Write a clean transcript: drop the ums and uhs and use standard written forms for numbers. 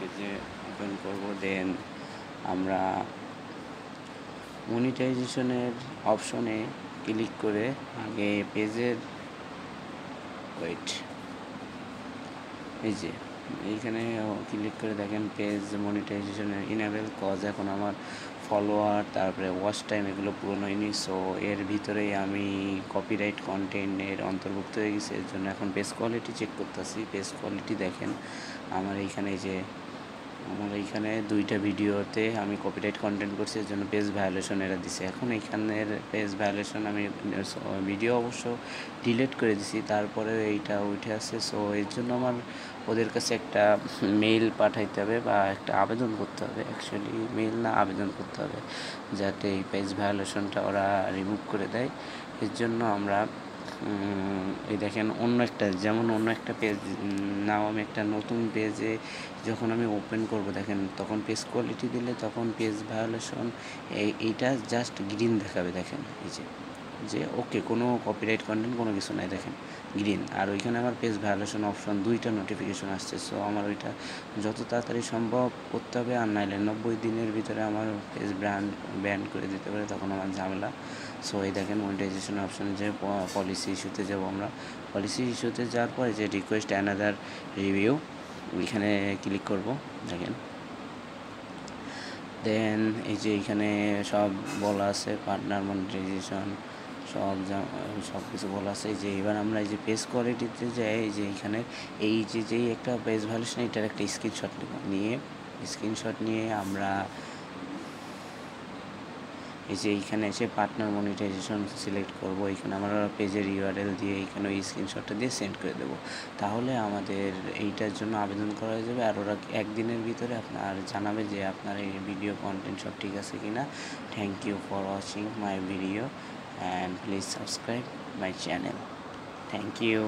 পেজে ওপেন করব। দেন আমরা মনিটাইজেশনের অপশনে ক্লিক করে আগে পেজের এই যে এইখানে ক্লিক করে দেখেন পেজ মনিটাইজেশনের ইনেবল, কজ এখন আমার ফলোয়ার তারপরে ওয়াচ টাইম এগুলো পূরণ হয়নি। সো এর ভিতরেই আমি কপিরাইট কন্টেন্টের অন্তর্ভুক্ত হয়ে গেছে। এর জন্য এখন পেজ কোয়ালিটি চেক করতেছি। পেজ কোয়ালিটি দেখেন আমার এইখানে 2টা ভিডিওতে আমি কপিরাইট কন্টেন্ট করছি, এর জন্য পেজ ভায়োলেশন এরা দিছে। এখন এইখানের পেজ ভায়োলেশন আমি ভিডিও অবশ্য ডিলিট করে দিছি, তারপরে এইটা উঠে আসছে। সো এর জন্য আমার ওদের কাছে একটা মেইল পাঠাইতে হবে বা একটা আবেদন করতে হবে। অ্যাকচুয়ালি মেইল না, আবেদন করতে হবে যাতে এই পেজ ভায়োলেশনটা ওরা রিমুভ করে দেয়। এর জন্য আমরা এই দেখেন অন্য একটা পেজ নাও আমি একটা নতুন পেজে যখন আমি ওপেন করব দেখেন তখন পেজ কোয়ালিটি দিলে তখন পেজ ভায়োলেশন এইটা জাস্ট গ্রিন দেখাবে। দেখেন এই যে ওকে, কোনো কপিরাইট কন্টেন্ট কোনো কিছু নাই, দেখেন গ্রিন। আর ওইখানে আমার পেজ ভায়োলেশন অপশন 2টা নোটিফিকেশন আসছে। সো আমার ওইটা যত তাড়াতাড়ি সম্ভব করতে হবে, আর নাইলে 90 দিনের ভিতরে আমার পেজ ব্যান করে দিতে পারে, তখন আমার ঝামেলা। সো এই দেখেন মনিটাইজেশন অপশনে যে পলিসি ইস্যুতে যাব, আমরা পলিসি ইস্যুতে যাওয়ার পরে যে রিকোয়েস্ট অ্যানাদার রিভিউ ওইখানে ক্লিক করব। দেখেন দেন এই যে এইখানে সব বলা আছে, পার্টনার মনিটাইজেশন সব কিছু বলা আছে। এই যে এবার আমরা এই যে পেজ কোয়ালিটিতে যাই, এই যে এইখানে এই যেই একটা পেজ ভ্যালুয়েশন এটার একটা স্ক্রিনশট নিয়ে আমরা এই যে এইখানে এসে পার্টনার মনিটাইজেশন সিলেক্ট করব। এইখানে আমরা পেজের ইউআরএল দিয়ে এইখানে ওই স্ক্রিনশটটা দিয়ে সেন্ড করে দেবো। তাহলে আমাদের এইটার জন্য আবেদন করা হয়ে যাবে, আর ওরা একদিনের ভিতরে আপনার জানাবে যে আপনার এই ভিডিও কন্টেন্ট সব ঠিক আছে কিনা। Thank you for watching my video and please subscribe my channel. Thank you.